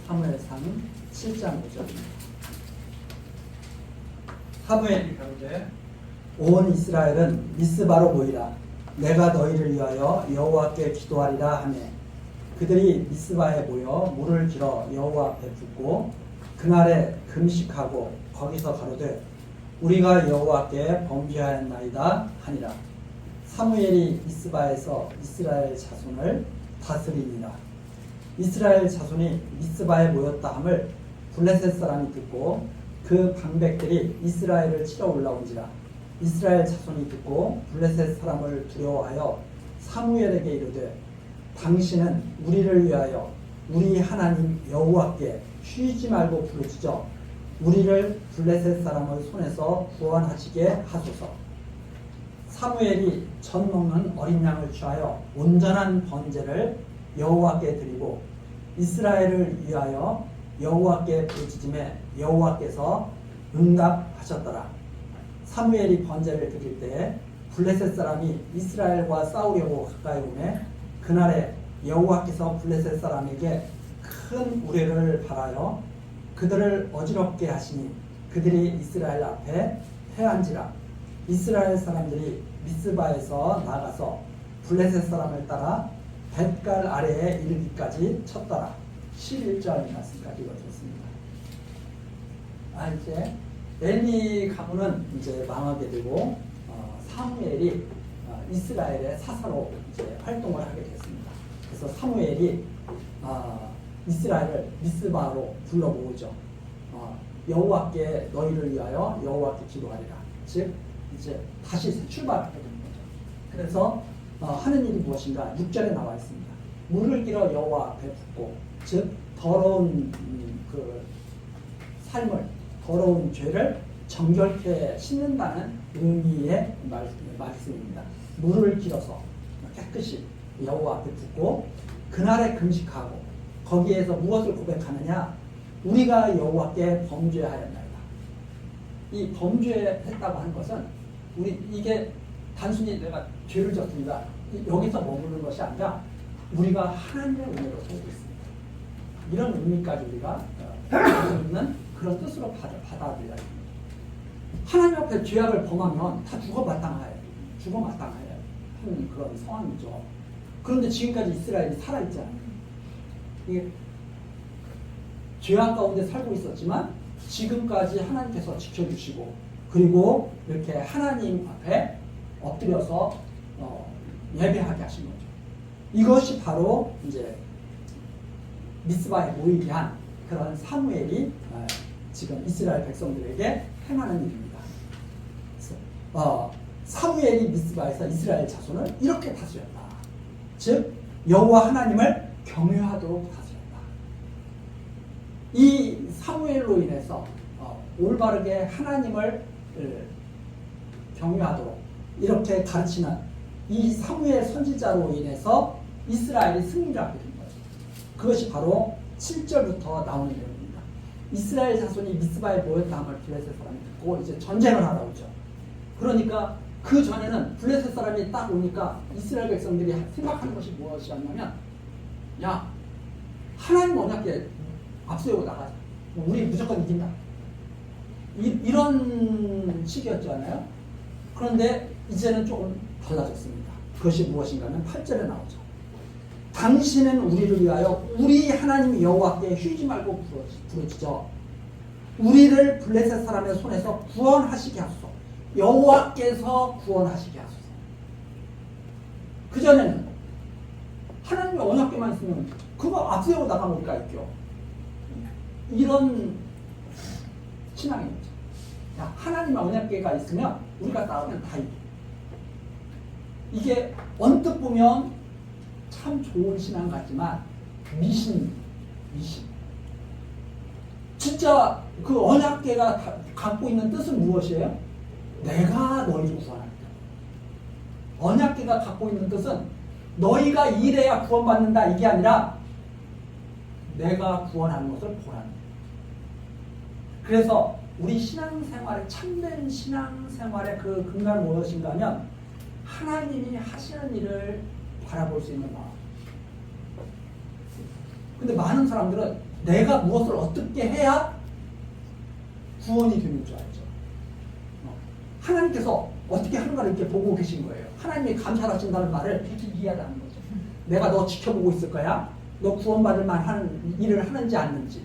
사무엘상 7장 5절입니다. 사무엘이 가로되 온 이스라엘은 미스바로 모이라. 내가 너희를 위하여 여호와께 기도하리라 하며 그들이 미스바에 모여 물을 길어 여호와 앞에 붓고 그날에 금식하고 거기서 가로되 우리가 여호와께 범죄하였나이다 하니라. 사무엘이 미스바에서 이스라엘 자손을 다스리니라. 이스라엘 자손이 미스바에 모였다 함을 블레셋 사람이 듣고 그 방백들이 이스라엘을 치러 올라온지라. 이스라엘 자손이 듣고 블레셋 사람을 두려워하여 사무엘에게 이르되 당신은 우리를 위하여 우리 하나님 여호와께 쉬지 말고 부르짖어 우리를 블레셋 사람의 손에서 구원하시게 하소서. 사무엘이 젖 먹는 어린 양을 취하여 온전한 번제를 여호와께 드리고 이스라엘을 위하여 여호와께 부르짖음에 여호와께서 응답하셨더라. 사무엘이 번제를 드릴 때에 블레셋 사람이 이스라엘과 싸우려고 가까이 오매 그날에 여호와께서 블레셋 사람에게 큰 우레를 발하여 그들을 어지럽게 하시니 그들이 이스라엘 앞에 패한지라. 이스라엘 사람들이 미스바에서 나가서 블레셋 사람을 따라 뱃갈 아래에 이르기까지 쳤더라. 11절 말씀까지 읽어드렸습니다. 이제 엘리 가문은 이제 망하게 되고 사무엘이 이스라엘의 사사로 이제 활동을 하게 됐습니다. 그래서 사무엘이 이스라엘을 미스바로 불러 모으죠. 여호와께 너희를 위하여 여호와께 기도하리라. 즉 이제 다시 출발하게 되는 거죠. 그래서 하는 일이 무엇인가 6절에 나와 있습니다. 물을 길어 여호와 앞에 붓고 즉 더러운 그 삶을 더러운 죄를 정결케 씻는다는 의미의 말씀입니다. 물을 길어서 깨끗이 여호와 앞에 붓고 그날에 금식하고 거기에서 무엇을 고백하느냐? 우리가 여호와께 범죄하였나이다. 이 범죄했다고 하는 것은 이게 단순히 내가 죄를 졌습니다. 여기서 머무는 것이 아니라 우리가 하나님의 은혜로 살고 있습니다. 이런 의미까지 우리가 있는 그런 뜻으로 받아들여야 됩니다. 하나님 앞에 죄악을 범하면 다 죽어마땅해야 하는 그런 상황이죠. 그런데 지금까지 이스라엘이 살아있잖아요. 이게 죄악 가운데 살고 있었지만 지금까지 하나님께서 지켜주시고 그리고 이렇게 하나님 앞에 엎드려서 예배하게 하신 거죠. 이것이 바로 이제 미스바에 모이게 한 그런 사무엘이 지금 이스라엘 백성들에게 행하는 일입니다. 그래서 사무엘이 미스바에서 이스라엘 자손을 이렇게 다스렸다. 즉 여호와 하나님을 경외하도록 다스렸다. 이 사무엘로 인해서 올바르게 하나님을 경외하도록 이렇게 가르치는 이 사무엘 선지자로 인해서 이스라엘이 승리를 하게 된 거죠. 그것이 바로 7절부터 나오는 내용입니다. 이스라엘 자손이 미스바에 모였다 함을 블레셋 사람이 듣고 이제 전쟁을 하러 오죠. 그러니까 그 전에는 블레셋 사람이 딱 오니까 이스라엘 백성들이 생각하는 것이 무엇이었냐면 야 하나님 언약궤 앞세우고 나가자. 우리 무조건 이긴다. 이런 식이었잖아요. 그런데 이제는 조금 달라졌습니다. 그것이 무엇인가 하면 8절에 나오죠. 당신은 우리를 위하여 우리 하나님 여호와께 쉬지 말고 부르짖어 우리를 블레셋 사람의 손에서 구원하시게 하소서. 여호와께서 구원하시게 하소서. 그전에는 하나님의 언약궤만 있으면 그거 앞세우고 나가면 우리가 있죠. 이런 신앙입니다. 하나님의 언약궤가 있으면 우리가 싸우면 다 이겨. 이게 언뜻 보면 참 좋은 신앙 같지만 미신. 진짜 그 언약궤가 갖고 있는 뜻은 무엇이에요? 내가 너희를 구원한다. 언약궤가 갖고 있는 뜻은 너희가 이래야 구원받는다 이게 아니라 내가 구원하는 것을 보라는 거예요. 그래서 우리 신앙생활의 참된 신앙생활의 그 근간은 무엇인가 하면 하나님이 하시는 일을 바라볼 수 있는 마음. 근데 많은 사람들은 내가 무엇을 어떻게 해야 구원이 되는 줄 알죠. 하나님께서 어떻게 하는가를 이렇게 보고 계신 거예요. 하나님이 감찰하신다는 말을 이렇게 이해하라는 거죠. 내가 너 지켜보고 있을 거야. 너 구원받을 만한 일을 하는지 않는지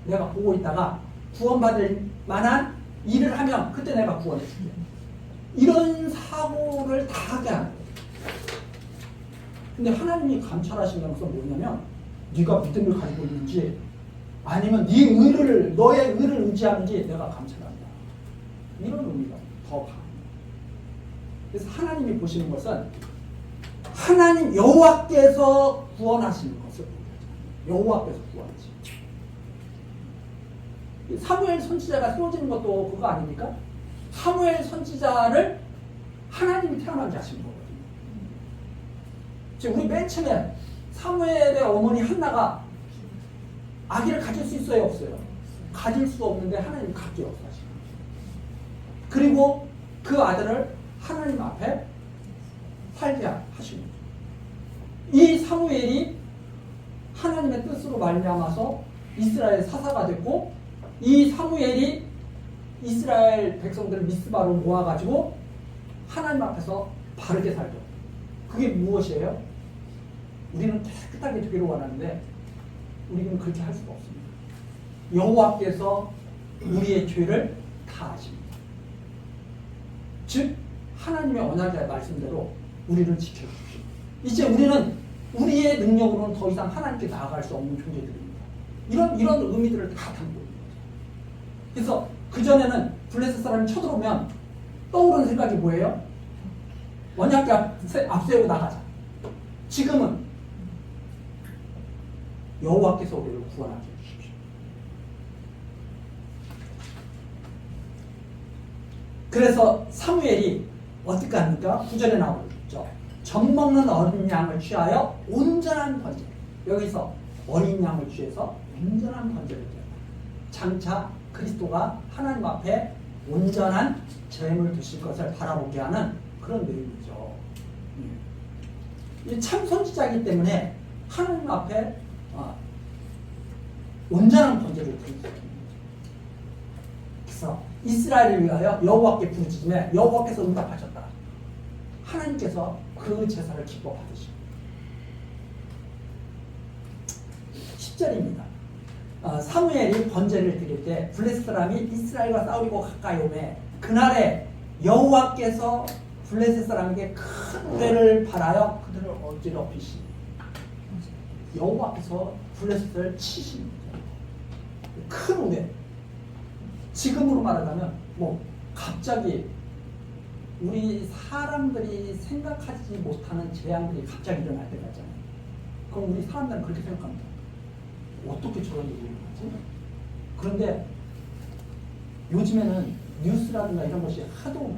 내가 보고 있다가 구원받을 만한 일을 하면 그때 내가 구원해 줄게. 이런 사고를 다 하게 하는 거예요. 근데 하나님이 감찰하신다는 것은 뭐냐면 네가 믿음을 가지고 있는지 아니면 네 의를 너의 의를 의지하는지 내가 감찰한다. 이런 의미가 더 강합니다. 그래서 하나님이 보시는 것은 하나님 여호와께서 구원하시는 것을 여호와께서 구원하시는 것. 사무엘 선지자가 세워지는 것도 그거 아닙니까? 사무엘 선지자를 하나님이 태어나게 하신 거거든요. 지금 우리 맨 처음에 사무엘의 어머니 한나가 아기를 가질 수 있어요, 없어요? 가질 수 없는데 하나님이 갖게 역사하시는 거죠. 그리고 그 아들을 하나님 앞에 살게 하시는 거죠. 이 사무엘이 하나님의 뜻으로 말미암아서 이스라엘 사사가 됐고 이 사무엘이 이스라엘 백성들을 미스바로 모아가지고 하나님 앞에서 바르게 살죠. 그게 무엇이에요? 우리는 깨끗하게 되기를 원하는데 우리는 그렇게 할 수가 없습니다. 여호와께서 우리의 죄를 다 아십니다. 즉 하나님의 언약의 말씀대로 우리를 지켜주십시오. 이제 우리는 우리의 능력으로는 더 이상 하나님께 나아갈 수 없는 존재들입니다. 이런 의미들을 다 담고 있는 거죠. 그래서 그전에는 블레셋 사람이 쳐들어오면 떠오르는 생각이 뭐예요? 언약궤 앞세우고 나가자. 지금은 여호와께서 우리를 구원하게 해주십시오. 그래서 사무엘이 어떻게 합니까? 9절에 나오죠. 젖먹는 어린 양을 취하여 온전한 번제. 여기서 어린 양을 취해서 온전한 번제를 드렸다. 장차 그리스도가 하나님 앞에 온전한 제물을 드실 것을 바라보게 하는 그런 내용이죠. 이 참 선지자이기 때문에 하나님 앞에 온전한 번제를 드릴 수 있는 거죠. 그래서 이스라엘을 위하여 여호와께 부르짖음에 여호와께서 응답하셨다. 하나님께서 그 제사를 기뻐 받으시고 10절입니다. 사무엘이 번제를 드릴 때 블레셋 사람이 이스라엘과 싸우려고 가까이 오매 그날에 여호와께서 블레셋 사람에게 큰 우레를 발하여 그들을 어지럽히시니 여호와께서 블레셋을 치시는 거죠. 큰 우레. 지금으로 말하자면 갑자기 우리 사람들이 생각하지 못하는 재앙들이 갑자기 일어날 때가 있잖아요. 그럼 우리 사람들은 그렇게 생각합니다. 어떻게 저런 일이 일어나지? 그런데 요즘에는 뉴스라든가 이런 것이 하도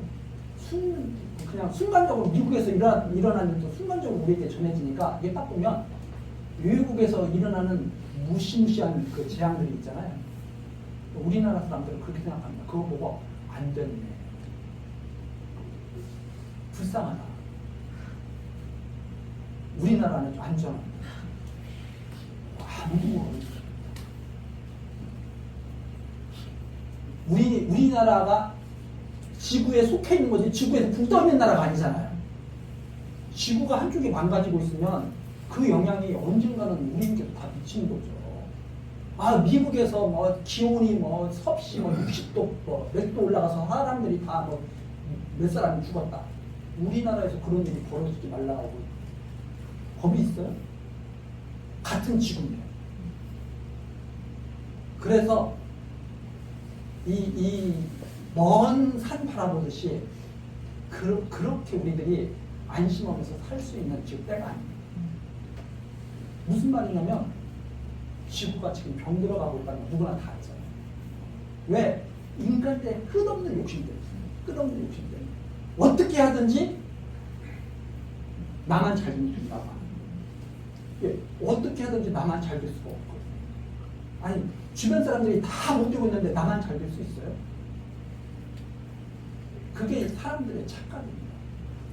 그냥 순간적으로 미국에서 일어나는 일도 순간적으로 우리에게 전해지니까 이게 딱 보면 외국에서 일어나는 무시무시한 그 재앙들이 있잖아요. 우리나라 사람들은 그렇게 생각합니다. 그거 보고 안 됐네. 불쌍하다. 우리나라는 안전합니다. 우리나라가 지구에 속해 있는 거지 지구에서 붕 떠 있는 나라가 아니잖아요. 지구가 한쪽이 망가지고 있으면 그 영향이 언젠가는 우리에게도 다 미치는 거죠. 미국에서 기온이 섭씨 60도 몇 도 올라가서 사람들이 다 몇 사람이 죽었다. 우리나라에서 그런 일이 벌어지지 말라고 법이 있어요? 같은 지구인데. 그래서 이 먼 산 바라보듯이 그렇게 우리들이 안심하면서 살 수 있는 지금 때가 아닙니다. 무슨 말이냐면 지구가 지금 병들어가고 있다는 거 누구나 다 알잖아요. 왜? 인간의 끝없는 욕심 때문에. 끝없는 욕심 때문에. 어떻게 하든지 나만 잘 되면 된다고 하는 거예요. 어떻게 하든지 나만 잘 될 수가 없거든요. 아니 주변 사람들이 다 못 되고 있는데 나만 잘 될 수 있어요? 그게 사람들의 착각입니다.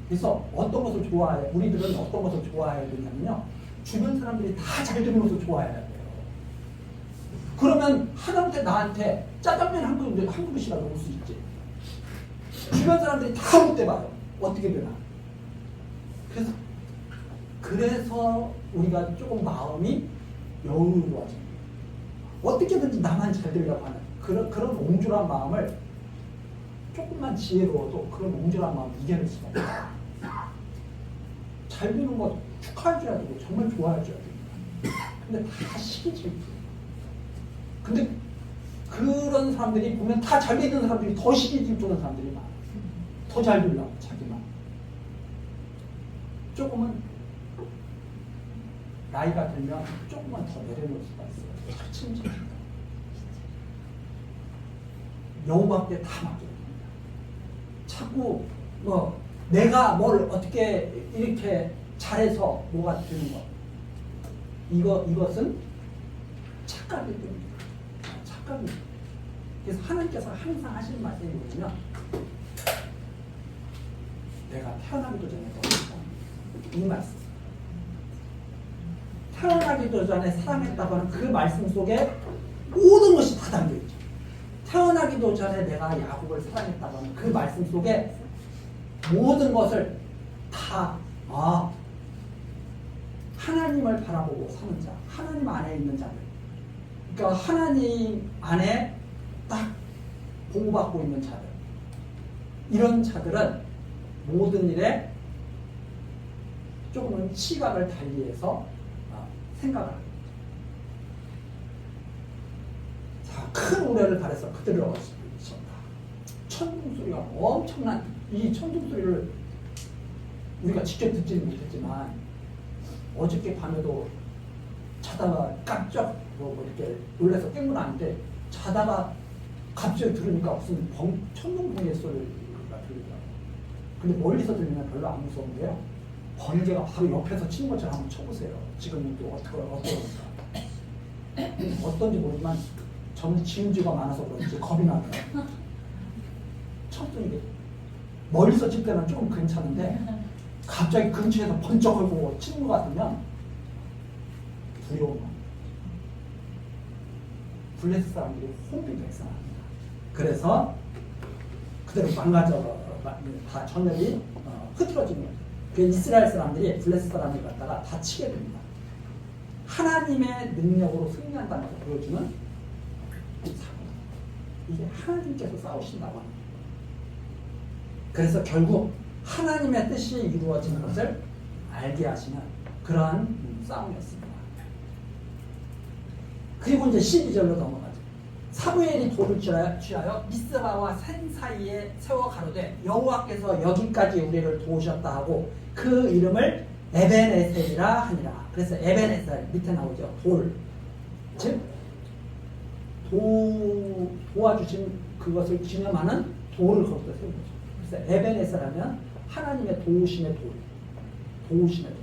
그래서 어떤 것을 좋아해? 우리들은 어떤 것을 좋아해야 되냐면요. 주변 사람들이 다 잘 되는 것을 좋아해야 돼요. 그러면 하나님한테 나한테 짜장면 한 그릇이라도 올 수 있지. 주변 사람들이 다 못돼 봐요. 어떻게 되나. 그래서 우리가 조금 마음이 여유로워져. 어떻게든지 나만 잘 되려고 하는 그런 옹졸한 마음을 조금만 지혜로워도 그런 옹졸한 마음을 이겨낼 수가 없어요. 잘 되는 거 축하해줘야 되고 정말 좋아해줘야 됩니다. 근데 다 시기질투. 근데 그런 사람들이 보면 다 잘 되는 사람들이 더 시기질투하는 사람들이 많아요. 더 잘 되려고 자기만. 조금은 나이가 들면 조금만 더 내려놓을 수가 있어요. 차츰차츰. 여호와께 다 맡겨야 됩니다. 자꾸 내가 뭘 어떻게 이렇게 잘해서 뭐가 되는 것. 이것은 착각이 됩니다. 착각입니다. 그래서 하나님께서 항상 하시는 말씀이 뭐냐면 내가 태어나기도 전에 너를 이 말씀. 태어나기도 전에 사랑했다고 하는 그 말씀 속에 모든 것이 다 담겨있죠. 태어나기도 전에 내가 야곱을 사랑했다고 하는 그 말씀 속에 모든 것을 다 하나님을 바라보고 사는 자, 하나님 안에 있는 자들. 그러니까 하나님 안에 딱 보호받고 있는 자들. 이런 자들은 모든 일에 조금은 시각을 달리해서 생각을 합니다. 자, 큰 우레를 발해서 그들을 얻으셨다. 천둥 소리가 엄청난 이 천둥 소리를 우리가 직접 듣지는 못했지만 어저께 밤에도 자다가 깜짝 이렇게 놀라서 깬 건 아닌데 자다가 갑자기 들으니까 무슨 천둥 번개 소리가 들리더라고요. 근데 멀리서 들리면 별로 안 무서운데요. 번개가 바로 옆에서 치는 것처럼 한번 쳐보세요. 지금 또 어떠니까. 어떤지 모르지만 저는 지음지가 많아서 그런지 겁이 나요. 첫째 이게 멀리서 칠 때는 조금 괜찮은데 갑자기 근처에서 번쩍 걸고 치는 것 같으면 두려운 겁니다. 블레셋 사람들이 혼비도 행사합니다. 그래서 그대로 망가져 다 전열이 흐트러지는 거죠. 그 이스라엘 사람들이 블레셋 사람을 갖다가 다 치게 됩니다. 하나님의 능력으로 승리한다는 것을 보여주는 이게 하나님께서 싸우신다고 합니다. 그래서 결국 하나님의 뜻이 이루어지는 것을 알게 하시는 그러한 싸움이었습니다. 그리고 이제 12절로 넘어가죠. 사무엘이 돌을 취하여 미스바와 산 사이에 세워 가로되 여호와께서 여기까지 우리를 도우셨다 하고 그 이름을 에벤에셀이라 하니라. 그래서 에벤에셀 밑에 나오죠. 돌. 즉 도와주신 그것을 기념하는 돌을 거기다 세운 거죠. 그래서 에벤에셀하면 하나님의 도우심의 돌. 도우심의 돌.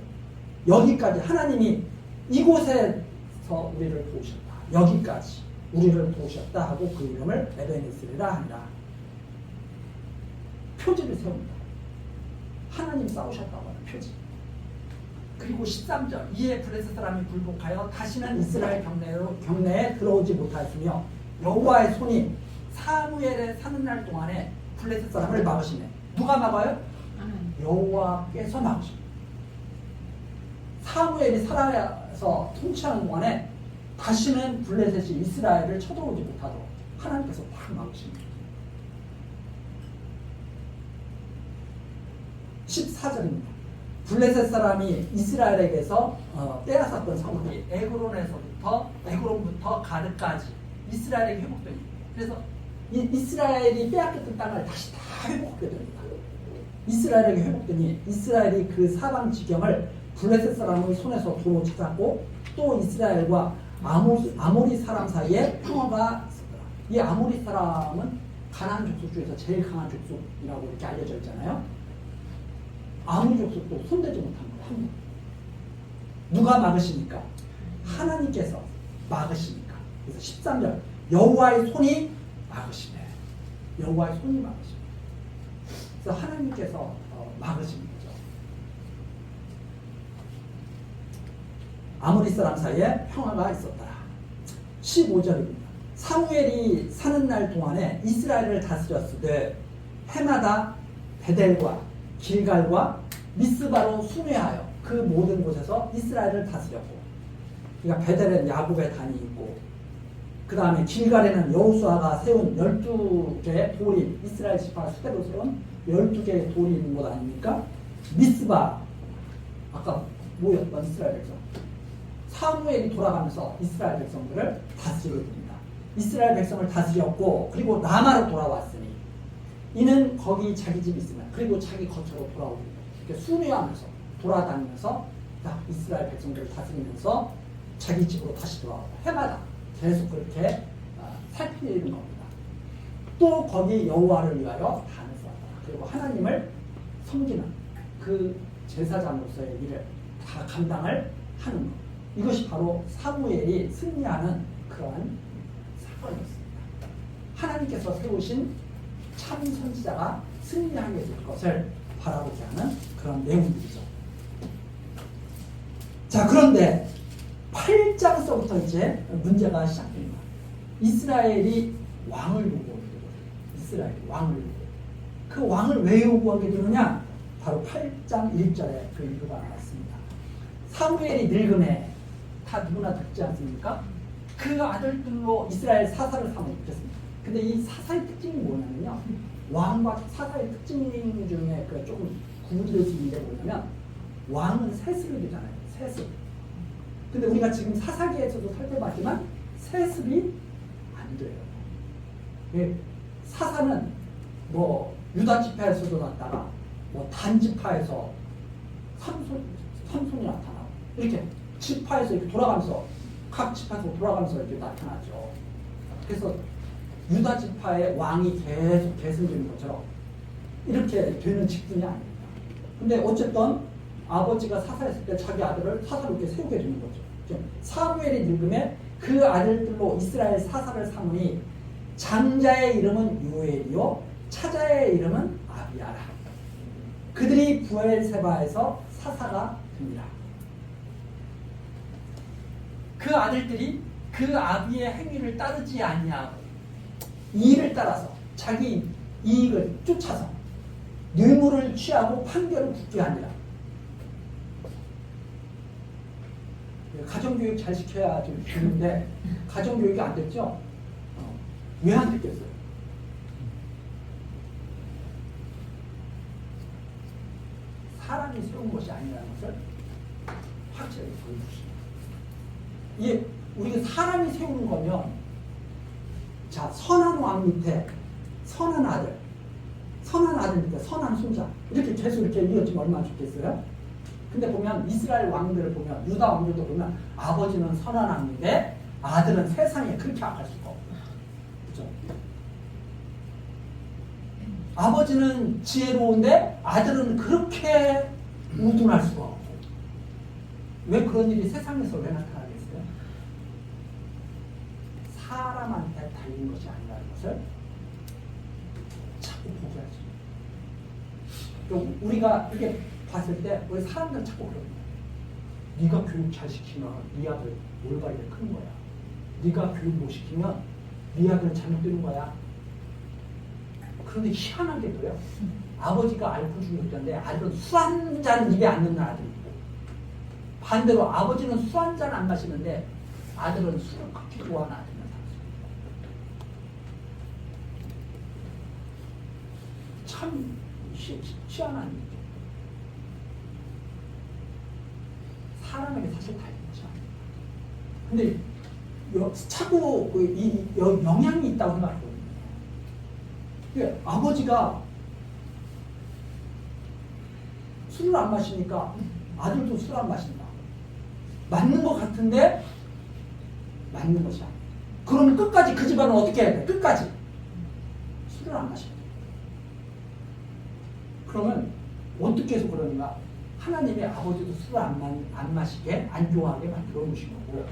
여기까지 하나님이 이곳에서 우리를 도우셨다. 여기까지 우리를 도우셨다 하고 그 이름을 에벤에셀이라 하니라. 표지를 세웁니다. 하나님 싸우셨다고 하는 표지. 그리고 13절 이에 블레셋 사람이 굴복하여 다시는 이스라엘 경내에 들어오지 못하였으며 여호와의 손이 사무엘에 사는 날 동안에 블레셋 사람을 막으시네. 누가 막아요? 여호와께서 막으십니다. 사무엘이 살아서 통치하는 동안에 다시는 블레셋이 이스라엘을 쳐들어오지 못하도록 하나님께서 딱 막으십니다. 14절입니다. 블레셋 사람이 이스라엘에게서 빼앗았던 성읍이 에그론부터 가드까지 이스라엘에게 회복되니 그래서 이스라엘이 빼앗겼던 땅을 다시 다 회복하게 됩니다. 이스라엘에게 회복되니 이스라엘이 그 사방 지경을 블레셋 사람의 손에서 도로 찾았고 또 이스라엘과 아모리 사람 사이에 평화가 있었더라. 이 아모리 사람은 가나안 족속 중에서 제일 강한 족속이라고 이렇게 알려져 있잖아요. 아모리 족속도 손대지 못한 거예요. 누가 막으시니까? 하나님께서 막으시니까. 그래서 13절 여호와의 손이 막으시네. 여호와의 손이 막으시네. 그래서 하나님께서 막으신 거죠. 아모리 사람 사이에 평화가 있었더라. 15절입니다. 사무엘이 사는 날 동안에 이스라엘을 다스렸으되 해마다 베델과 길갈과 미스바로 순회하여 그 모든 곳에서 이스라엘을 다스렸고, 그러니까 베델에는 야곱의 단이 있고, 그 다음에 길갈에는 여호수아가 세운 12개의 돌이, 이스라엘 지파 수대로 세운 12개의 돌이 있는 곳 아닙니까? 미스바, 아까 모였던 이스라엘 백성, 사무엘이 돌아가면서 이스라엘 백성들을 다스리게 됩니다. 이스라엘 백성을 다스렸고, 그리고 라마로 돌아왔으니 이는 거기 자기 집이 있으면 그리고 자기 거처로 돌아오고, 이렇게 순회하면서 돌아다니면서 이스라엘 백성들을 다스리면서 자기 집으로 다시 돌아오고, 해마다 계속 그렇게 살피는 겁니다. 또 거기 여호와를 위하여 단을 쌓았다. 그리고 하나님을 섬기는 그 제사장으로서의 일을 다 감당을 하는 것. 이것이 바로 사무엘이 승리하는 그러한 사건이었습니다. 하나님께서 세우신 참 선지자가 승리하게 될 것을 바라보게 하는 그런 내용들이죠. 자, 그런데 8장서부터 이제 문제가 시작됩니다. 이스라엘이 왕을 요구하게 되거든요. 이스라엘이 왕을 요구해요. 그 왕을 왜 요구하게 되느냐? 바로 8장 1절에 그 이유가 나왔습니다. 사무엘이 늙음에, 다 누구나 듣지 않습니까? 그 아들들로 이스라엘 사사를 삼았습니다. 근데 이 사사의 특징이 뭐냐면요, 왕과 사사의 특징 중에 그 조금 구분될 수 있는 게 뭐냐면, 왕은 세습이 되잖아요. 세습. 근데 우리가 지금 사사기에서도 살펴봤지만 세습이 안 돼요. 예, 사사는 뭐 유다 지파에서도 났다가 뭐 단 지파에서 삼손이 나타나고, 이렇게 지파에서 이렇게 돌아가면서, 각 지파에서 돌아가면서 이렇게 나타나죠. 그래서 유다 지파의 왕이 계속 계승되는 것처럼 이렇게 되는 직분이 아닙니다. 근데 어쨌든 아버지가 사사했을 때 자기 아들을 사사로 이렇게 세우게 되는 거죠. 사무엘이 늙음에 그 아들들로 이스라엘 사사를 삼으니 장자의 이름은 요엘이요 차자의 이름은 아비야라. 그들이 부엘세바에서 사사가 됩니다. 그 아들들이 그 아비의 행위를 따르지 아니하고 이의를 따라서 자기 이익을 쫓아서 뇌물을 취하고 판결을 굳게 하니라. 가정교육 잘 시켜야 좀 되는데 가정교육이 안 됐죠? 왜 안 됐겠어요? 사람이 세운 것이 아니라는 것을 확실하게 보여주십니다. 이게 우리가 사람이 세우는 거면, 자, 선한 왕 밑에 선한 아들 밑에 선한 손자, 이렇게 계속 이렇게 이어지면 얼마나 좋겠어요? 근데 보면 이스라엘 왕들을 보면, 유다 왕들도 보면 아버지는 선한 왕인데 아들은 세상에 그렇게 악할 수가 없고, 그렇죠? 아버지는 지혜로운데 아들은 그렇게 우둔할 수가 없고. 왜 그런 일이 세상에서 왜 나타나겠어요? 사람한테 달린 것이 아니라는 것을 자꾸 보게 하죠. 우리가 이렇게 봤을 때 우리 사람들은 자꾸 그럽니다. 네가 교육 잘 시키면 네 아들 올바르게 크는 거야. 네가 교육 못 시키면 네 아들 잘못되는 거야. 그런데 희한하게도요, 아버지가 알코올 중독자인데 아들은 술 한 잔 입에 안 넣는 아들이 있고, 반대로 아버지는 술 한 잔 안 마시는데 아들은 술을 그렇게 좋아하는 아들이 나타났어요. 참 희한한 일이죠. 사람에게 사실 다 있죠. 근데 차고 영향이 있다고 생각하거든요. 아버지가 술을 안 마시니까 아들도 술 안 마신다. 맞는 것 같은데 맞는 것이 아니에요. 그러면 끝까지 그 집안은 어떻게 해야 돼? 끝까지 술을 안 마셔야 돼. 그러면 어떻게 해서 그러는가? 하나님의 아버지도 술을 안 마시게, 안 좋아하게 만들어 놓으신 거고,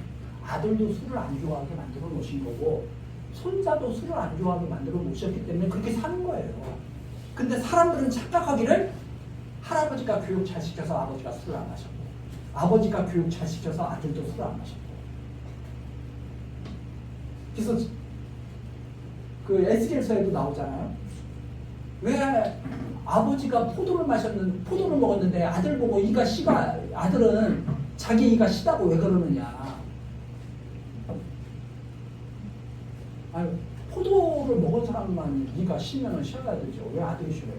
아들도 술을 안 좋아하게 만들어 놓으신 거고, 손자도 술을 안 좋아하게 만들어 놓으셨기 때문에 그렇게 사는 거예요. 근데 사람들은 착각하기를 할아버지가 교육 잘 시켜서 아버지가 술을 안 마셨고, 아버지가 교육 잘 시켜서 아들도 술을 안 마셨고, 그래서 그 에스겔서에도 나오잖아요. 왜 아버지가 포도를 먹었는데 아들 보고 아들은 자기 이가 시다고 왜 그러느냐. 아니, 포도를 먹은 사람만 이가 시면은 쉬어야 되죠. 왜 아들이 쉬어요?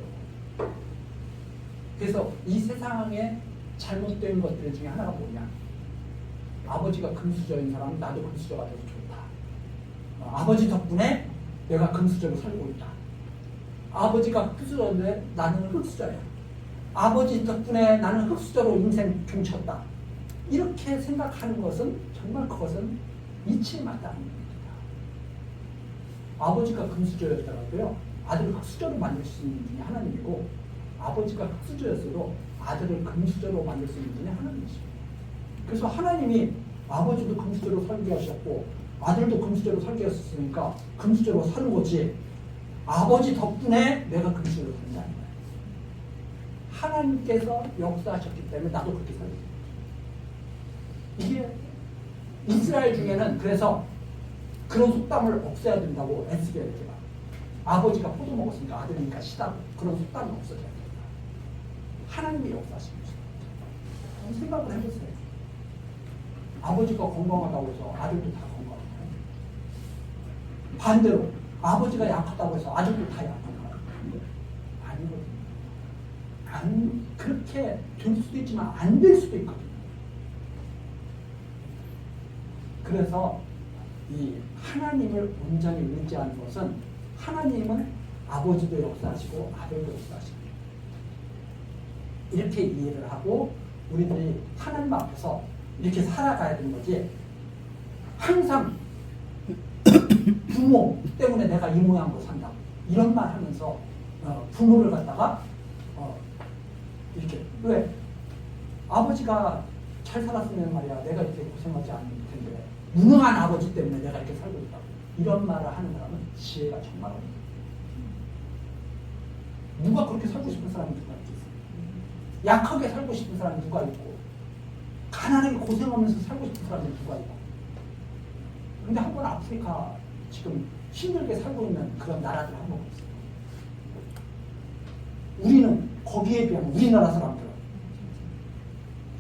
그래서 이 세상에 잘못된 것들 중에 하나가 뭐냐? 아버지가 금수저인 사람은 나도 금수저가 돼서 좋다. 아버지 덕분에 내가 금수저로 살고 있다. 아버지가 흑수저인데 나는 흑수저야. 아버지 덕분에 나는 흑수저로 인생 종쳤다. 이렇게 생각하는 것은 정말 그것은 이치에 맞다는 겁니다. 아버지가 금수저였더라도요, 아들을 흑수저로 만들 수 있는 분이 하나님이고, 아버지가 흑수저였어도 아들을 금수저로 만들 수 있는 분이 하나님이십니다. 그래서 하나님이 아버지도 금수저로 살게 하셨고 아들도 금수저로 살게 하셨으니까 금수저로 사는 거지, 아버지 덕분에 내가 금수저로 산다는 거예요. 하나님께서 역사하셨기 때문에 나도 그렇게 살게 됩니다. 이게 이스라엘 중에는 그래서 그런 속담을 없애야 된다고 에스겔에게 아버지가 포도 먹었으니까 아들이니까 시다고 그런 속담을 없애야 된다. 하나님이 역사하시는 거죠. 한번 생각을 해보세요. 아버지가 건강하다고 해서 아들도 다 건강해요. 반대로 아버지가 약하다고 해서 아들도 다 약한가요? 아니거든요. 그렇게 될 수도 있지만 안 될 수도 있거든요. 그래서 이 하나님을 온전히 의지하는 것은, 하나님은 아버지도 역사하시고 아들도 역사하시고 이렇게 이해를 하고 우리들이 하나님 앞에서 이렇게 살아가야 되는 거지, 항상 부모 때문에 내가 이 모양으로 산다 이런 말 하면서 부모를 갖다가 이렇게, 왜 아버지가 잘 살았으면 말이야 내가 이렇게 고생하지 않을 텐데 무능한 아버지 때문에 내가 이렇게 살고 있다고, 이런 말을 하는 사람은 지혜가 정말 없는 거예요. 누가 그렇게 살고 싶은 사람이 누가 있겠어요? 약하게 살고 싶은 사람이 누가 있고, 가난하게 고생하면서 살고 싶은 사람이 누가 있고. 근데 한번 아프리카 지금 힘들게 살고 있는 그런 나라들 한번 보세요. 우리는 거기에 비하면 우리나라 사람들은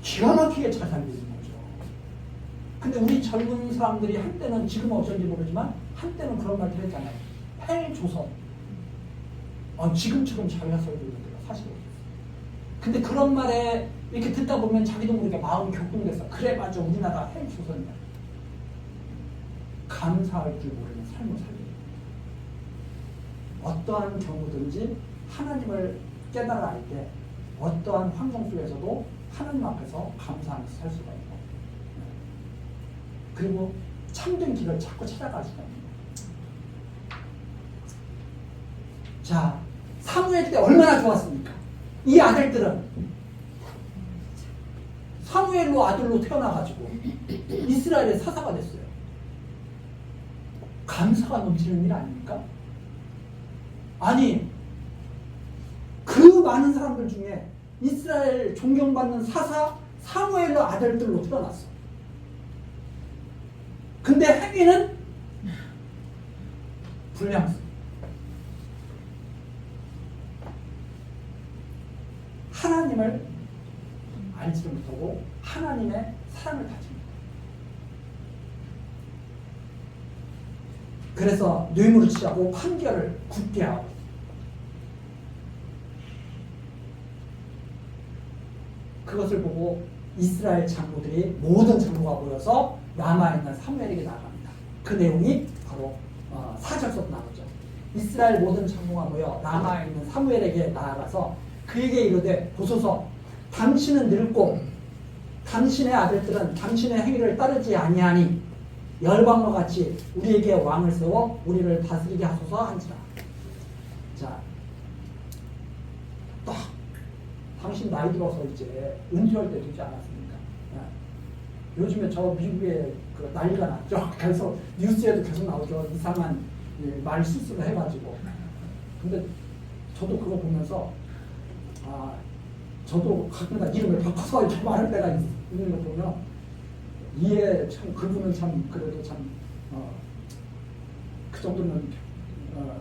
기가 막히게 잘 살고 있는 거죠. 근데 우리 젊은 사람들이 한때는, 지금은 어쩐지 모르지만 한때는 그런 말들 했잖아요. 헬조선. 지금처럼 잘 살고 있는 데가 사실 없어요. 근데 그런 말에 이렇게 듣다 보면 자기도 모르게 마음이 격동돼서, 그래 맞아 우리나라 헬조선이야. 감사할 줄 모르는 삶을 살게 됩니다. 어떠한 경우든지 하나님을 깨달아 알 때 어떠한 환경 속에서도 하나님 앞에서 감사하면서 살 수가 있고, 그리고 참된 길을 자꾸 찾아갈 수가 있는 거예요. 자, 사무엘 때 얼마나 좋았습니까? 이 아들들은 사무엘로 아들로 태어나가지고 이스라엘의 사사가 됐어요. 감사가 넘치는 일 아닙니까? 아니, 그 많은 사람들 중에 이스라엘 존경받는 사사 사무엘의 아들들로 태어났어. 근데 행위는 불량스. 하나님을 알지를 못하고 하나님의 사랑을 가집니다. 그래서 뇌물을 취하고 판결을 굳게 하고, 그것을 보고 이스라엘 장로들이, 모든 장로가 모여서 라마에 있는 사무엘에게 나아갑니다. 그 내용이 바로 4절서부터 나오죠. 이스라엘 모든 장로가 모여 라마에 있는 사무엘에게 나아가서 그에게 이르되, 보소서 당신은 늙고 당신의 아들들은 당신의 행위를 따르지 아니하니 열방과 같이 우리에게 왕을 세워 우리를 다스리게 하소서 한지라. 자, 딱 당신 나이 들어서 이제 은퇴할 때 되지 않았습니까? 요즘에 저 미국에 그 난리가 났죠. 그래서 뉴스에도 계속 나오죠. 이상한 말 실수를 해가지고. 근데 저도 그거 보면서 저도 가끔가다 이름을 바꿔서 이렇게 말할 때가 있는 거 보면, 이해 참, 그분은 참 그래도 참 그 정도는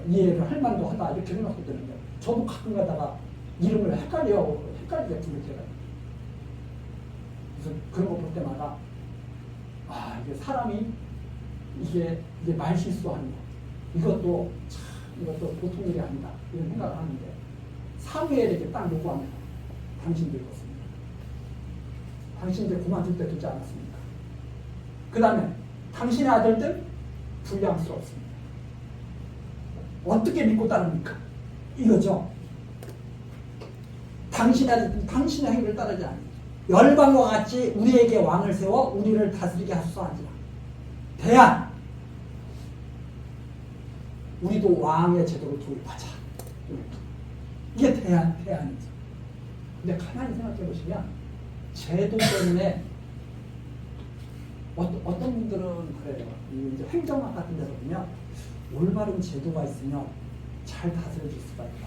이해를 할 만도 하다 이렇게 생각도 드는데 저도 가끔 가다가 이름을 헷갈리게 부를 때가 그래서 그런 거 볼 때마다 이게 사람이 이게 말 실수하는 거 이것도 보통 일이 아니다 이런 생각을 하는데 사무엘에게 딱 요구합니다. 당신들 그렇습니다. 당신들 그만둘 때 두지 않았습니까? 그 다음에 당신의 아들들 불량스럽습니다. 어떻게 믿고 따릅니까? 이거죠. 당신의 행위를 따르지 않니 열방과 같이 우리에게 왕을 세워 우리를 다스리게 하소서 하니라. 대안 우리도 왕의 제도를 도입하자. 이게 대안이죠. 근데 가만히 생각해 보시면 제도 때문에 어떤 분들은 그래요. 이제 행정학 같은 데서 보면 올바른 제도가 있으면 잘 다스려질 수가 있다.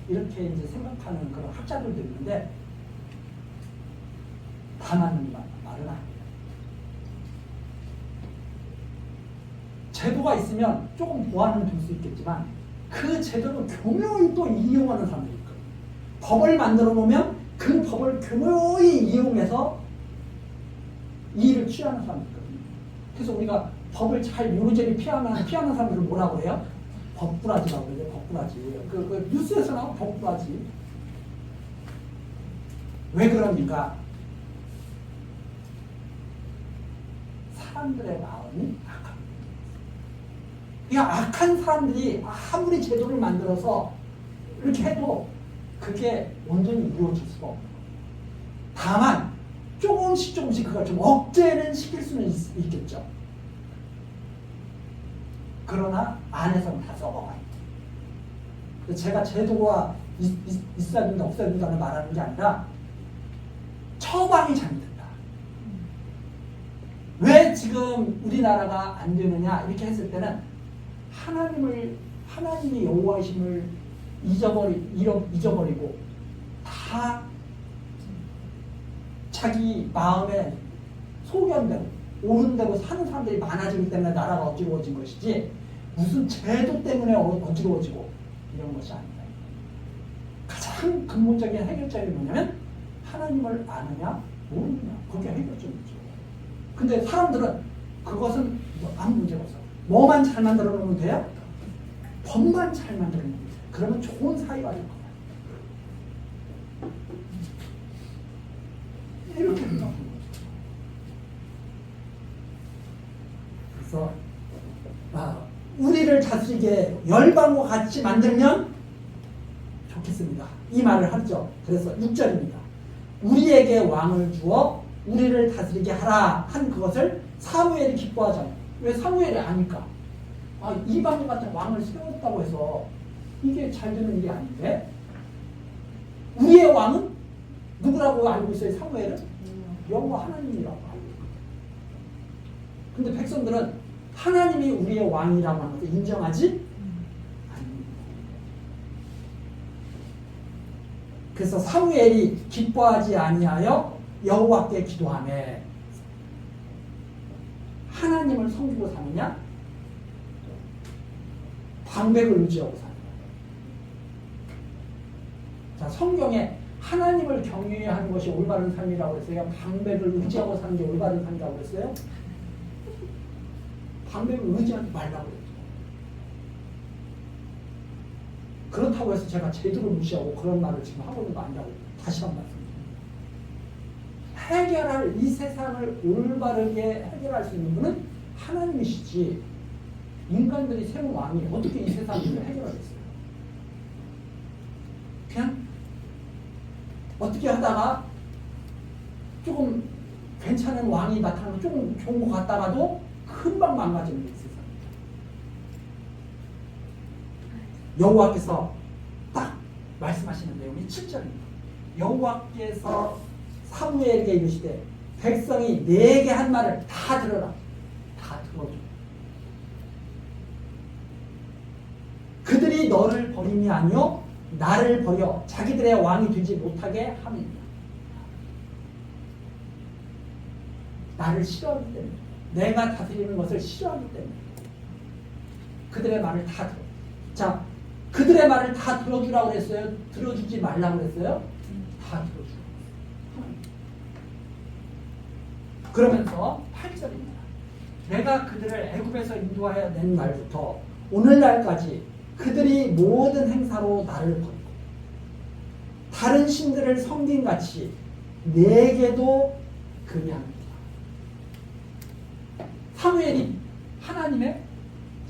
이렇게 이제 생각하는 그런 학자들도 있는데 다 맞는 말은 아니에요. 제도가 있으면 조금 보완은 될 수 있겠지만 그 제도를 교묘히 또 이용하는 사람들이 있거든요. 법을 만들어 놓으면 그 법을 교묘히 이용해서 이의를 취하는 사람들이 있거든요. 그래서 우리가 법을 잘 요리조리 피하는 사람들을 뭐라고 해요? 법꾸라지라고 그래요. 법꾸라지. 그 뉴스에서 나온 법꾸라지. 왜 그럽니까? 사람들의 마음이 악합니다. 그러니까 악한 사람들이 아무리 제도를 만들어서 이렇게 해도 그게 온전히 이루어질 수가 없는 거예요. 다만 조금씩 그걸 좀 억제는 시킬 수는 있겠죠. 그러나 안에서는 다 썩어가요. 제가 제도가 있어야 된다 없어야 된다는 말하는 게 아니라 처방이 잘못된다. 왜 지금 우리나라가 안 되느냐 이렇게 했을 때는 하나님이 여호와이심을 잊어버리고 다 자기 마음에 소견대로 옳은 대로 사는 사람들이 많아지기 때문에 나라가 어지러워진 것이지 무슨 제도 때문에 어지러워지고 이런 것이 아니다. 가장 근본적인 해결점이 뭐냐면 하나님을 아느냐 모르느냐 그게 해결점이죠. 근데 사람들은 그것은 아무 문제가 없어요. 뭐만 잘 만들어 놓으면 돼요? 법만 잘 만들어 놓으면 돼요. 그러면 좋은 사회가 될 거예요. 이렇게 생각하는 거죠. 그래서 우리를 다스리게 열방과 같이 만들면 좋겠습니다. 이 말을 하죠. 그래서 6절입니다. 우리에게 왕을 주어 우리를 다스리게 하라 한 그것을 사무엘이 기뻐하잖아요. 왜 사무엘이 아니까? 이방 같은 왕을 세웠다고 해서 이게 잘 되는 일이 아닌데 우리의 왕은 누구라고 알고 있어요? 사무엘은? 여호와 하나님이라고 알고 있거든요. 근데 백성들은 하나님이 우리의 왕이라고 하는 것을 인정하지 않습니다. 그래서 사무엘이 기뻐하지 아니하여 여호와께 기도하며 하나님을 섬기고 사느냐? 방백을 의지하고 사느냐? 자, 성경에 하나님을 경외 하는 것이 올바른 삶이라고 했어요? 방백을 의지하고 사는 게 올바른 삶이라고 했어요? 방백을 의지하지 말라고 했죠. 그렇다고 해서 제가 제도를 무시하고 그런 말을 지금 하고 있는 거 아니라고 다시 한 말씀. 해결할 이 세상을 올바르게 해결할 수 있는 분은 하나님이시지 인간들이 세운 왕이 어떻게 이 세상을 해결하겠어요? 그냥 어떻게 하다가 조금 괜찮은 왕이 나타나면 조금 좋은 것 같다가도 금방 망가지는 게 세상입니다. 여호와께서 딱 말씀하시는 내용이 7절입니다. 여호와께서 사무엘에게 이르시되 백성이 내게 한 말을 다 들어라. 다 들어줘. 그들이 너를 버림이 아니요 나를 버려 자기들의 왕이 되지 못하게 함이니라. 나를 싫어하기 때문에 내가 다스리는 것을 싫어하기 때문에 그들의 말을 다 들어. 자, 그들의 말을 다 들어주라고 그랬어요? 들어주지 말라고 그랬어요? 다 들어주라고. 그러면서 8절입니다. 내가 그들을 애굽에서 인도하여 낸 날부터 오늘날까지 그들이 모든 행사로 나를 버리고 다른 신들을 섬긴같이 내게도 그리합니다. 사무엘이 하나님의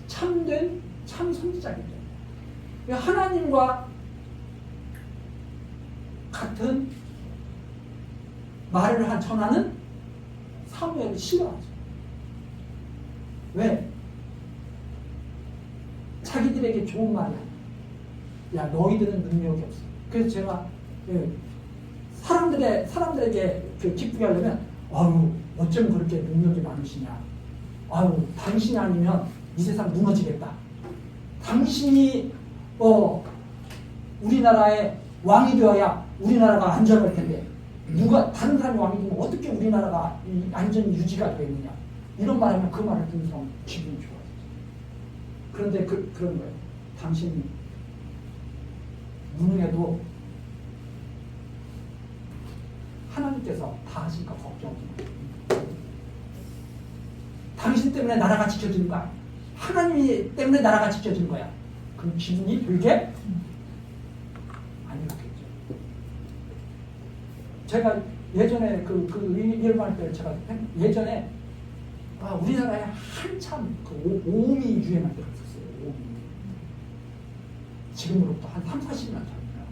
참된 참 선지자이기 때문에 하나님과 같은 말을 전하는 사무엘을 싫어하죠. 왜? 자기들에게 좋은 말이야. 야, 너희들은 능력이 없어. 그래서 제가 사람들에게 기쁘게 하려면, 아유, 어쩜 그렇게 능력이 많으시냐. 아유, 당신이 아니면 이 세상 무너지겠다. 당신이 우리나라의 왕이 되어야 우리나라가 안전할 텐데 누가 다른 사람이 왕이 되면 어떻게 우리나라가 안전 유지가 되겠느냐. 이런 말하면 그 말을 듣는 사람 기분이 좋아요. 그런데 그런 거예요. 당신이 무능해도 하나님께서 다 하시니까 걱정하지 마. 당신 때문에 나라가 지켜지는 거 아니야. 하나님이 때문에 나라가 지켜지는 거야. 그럼 기분이 되게 안 좋겠죠. 제가 예전에 일 할 때 제가 예전에 우리나라에 한참 오음이 유행할 때가 있었어요. 오음이. 지금으로부터 한 3, 40년 전이에요.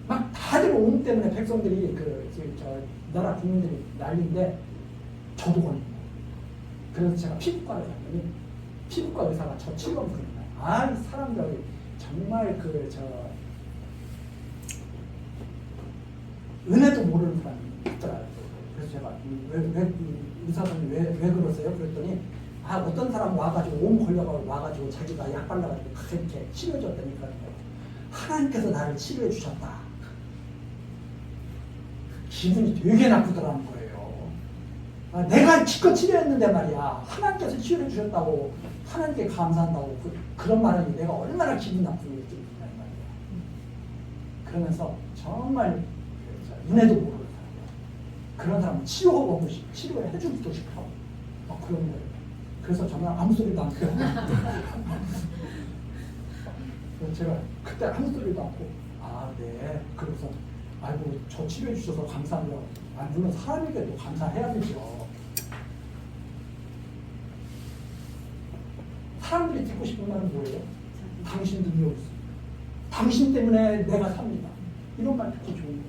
막 다들 오음 때문에 백성들이 나라 국민들이 난리인데 저도 걸린 거예요. 그래서 제가 피부과를 갔더니 피부과 의사가 저 치료를 그러는 거예요. 이 사람들이 정말 은혜도 모르는 사람이 있더라고요. 그래서 제가 의사선생님 왜 그러세요? 그랬더니 어떤 사람 와가지고 옴 걸려가지고 자기가 약 발라가지고 그렇게 치료해줬더니 그러는 거예요. 하나님께서 나를 치료해 주셨다. 기분이 되게 나쁘더라는 거예요. 내가 기껏 치료했는데 말이야. 하나님께서 치료해 주셨다고 하나님께 감사한다고 그런 말하니 내가 얼마나 기분 나쁘겠지 말이야. 그러면서 정말 은혜도 모르는 사람이야. 그런 사람은 치료하고 치료해 주기도 싶어. 그런 거예요. 그래서 정말 아무 소리도 안 해요. 제가 그때 아무 소리도 않고 네. 그래서 아이고 저 치료해 주셔서 감사합니다. 물론 사람에게도 감사해야 되죠. 사람들이 듣고 싶은 말은 뭐예요? 당신 능력이 있어. 당신 때문에 내가 삽니다. 이런 말 듣기 좋은 거예요.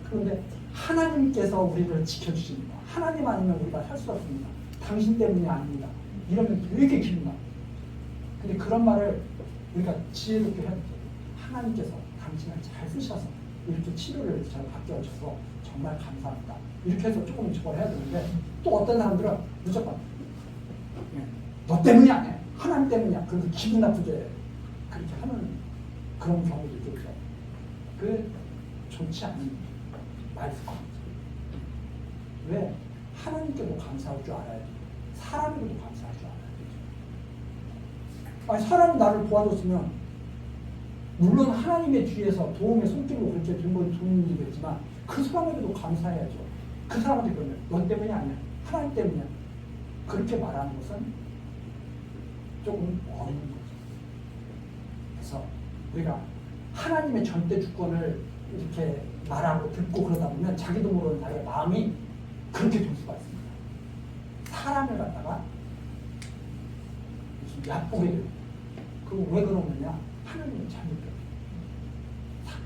그런데 하나님께서 우리를 지켜주십니다. 하나님 아니면 우리가 살 수 없습니다. 당신 때문이 아닙니다. 이러면 되게 기분 나요. 근데 그런 말을 우리가 지혜롭게 해야 돼요. 하나님께서 당신을 잘 쓰셔서 이렇게 치료를 잘 받게 하셔서 정말 감사합니다. 이렇게 해서 조금 저걸 해야 되는데 또 어떤 사람들은 무조건 너 때문이 아니야. 하나님 때문이야. 그래서 기분 나쁘게 그렇게 하는 그런 경우도 있죠. 그 좋지 않은 말씀입니다. 왜? 하나님께도 감사할 줄 알아야 돼. 사람에게도 감사할 줄 알아야 되죠. 사람이 나를 도와줬으면 물론 하나님의 뒤에서 도움의 손길로 그렇게 된 건 도움이 되겠지만 그 사람에게도 감사해야죠. 그 사람한테 그러면 너 때문이 아니야. 하나님 때문이야. 그렇게 말하는 것은 조금 어려운 거죠. 그래서 우리가 하나님의 절대 주권을 이렇게 말하고 듣고 그러다 보면 자기도 모르는 나의 마음이 그렇게 될 수가 있습니다. 사람을 갖다가 얕보게 됩니다. 그거 왜 그러느냐? 하나님을 잘못 배워요.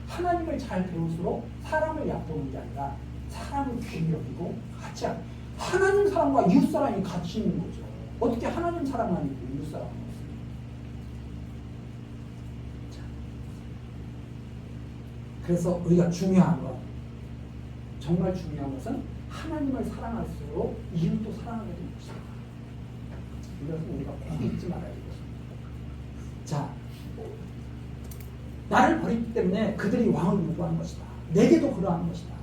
하나님을 잘 배울수록 사람을 얕보는 게 아니라 사람을 귀히 여기고 같이 하나님 사람과 이웃 사람이 같이 있는 거죠. 어떻게 하나님 사람만 있고 이웃 사람은 없어요. 그래서 우리가 중요한 건 정말 중요한 것은 하나님을 사랑할수록 이웃도 사랑하게 되는 것이다. 이것은 우리가 꼭 잊지 말아야 되겠습니다. 자, 나를 버리기 때문에 그들이 왕을 요구하는 것이다. 내게도 그러한 것이다.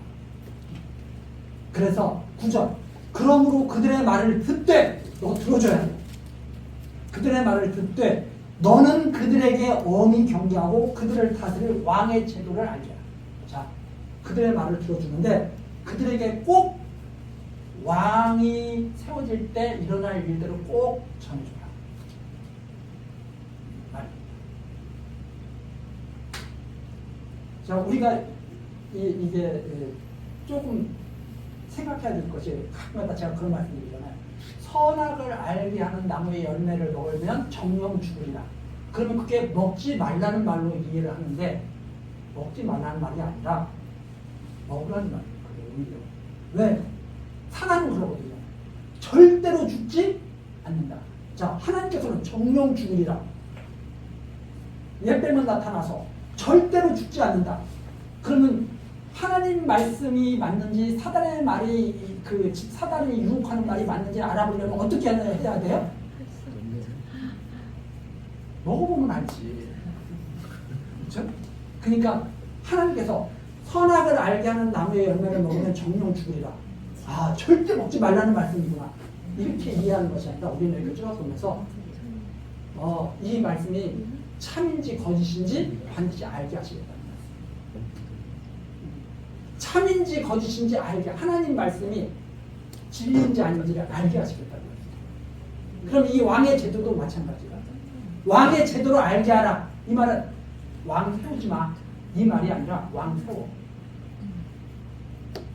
그래서 9절 그러므로 그들의 말을 듣되 너 들어줘야 돼. 그들의 말을 듣되 너는 그들에게 엄히 경계하고 그들을 다스릴 왕의 제도를 알게 하라. 자, 그들의 말을 들어주는데 그들에게 꼭 왕이 세워질 때 일어날 일들을 꼭 전해줘라. 자, 우리가 이게 조금 생각해야 될 것이 가끔마다 제가 그런 말씀드리잖아요. 선악을 알게 하는 나무의 열매를 먹으면 정령 죽으리라. 그러면 그게 먹지 말라는 말로 이해를 하는데 먹지 말라는 말이 아니라 먹으라는 말이에요. 오히려. 왜? 사단은 그러거든요. 절대로 죽지 않는다. 자, 하나님께서는 정령 죽으리라. 예배만 나타나서 절대로 죽지 않는다. 그러면 하나님 말씀이 맞는지 사단의 말이 사단이 유혹하는 말이 맞는지 알아보려면 어떻게 해야 돼요? 먹어보면 알지. 그렇죠? 그러니까 하나님께서 선악을 알게 하는 나무의 열매를 먹으면 정령 죽으리라. 아, 절대 먹지 말라는 말씀이구나. 이렇게 이해하는 것이 아니라 우리는 이렇게 쭉 보면서 이 말씀이 참인지 거짓인지 반드시 알게 하시겠다는 말씀. 참인지 거짓인지 알게, 하나님 말씀이 진리인지 아닌지를 알게 하시겠다는 말씀. 그럼 이 왕의 제도도 마찬가지다. 왕의 제도를 알게 하라. 이 말은 왕 세우지 마. 이 말이 아니라 왕 세워.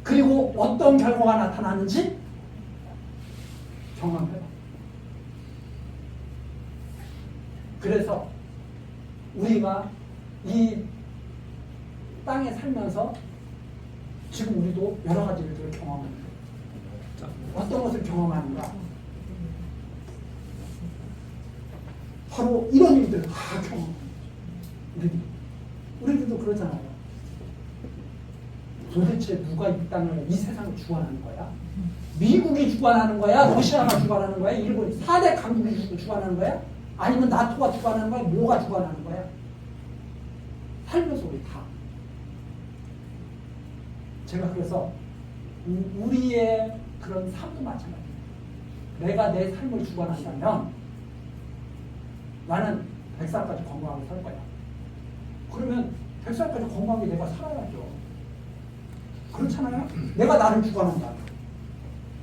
그리고 어떤 결과가 나타나는지 경험해봐. 그래서 우리가 이 땅에 살면서 지금 우리도 여러 가지 일들을 경험하는 거예요. 어떤 것을 경험하는가? 바로 이런 일들을 다 경험합니다. 우리들도 그러잖아요. 도대체 누가 이 땅을, 이 세상을 주관하는 거야? 미국이 주관하는 거야? 러시아가 주관하는 거야? 일본 4대 강국이 주관하는 거야? 아니면 나토가 주관하는 거야? 뭐가 주관하는 거야? 살면서 우리 다. 제가 그래서 우리의 그런 삶도 마찬가지예요. 내가 내 삶을 주관한다면 나는 100살까지 건강하게 살 거야. 그러면 100살까지 건강하게 내가 살아야죠. 그렇잖아요? 내가 나를 주관한다.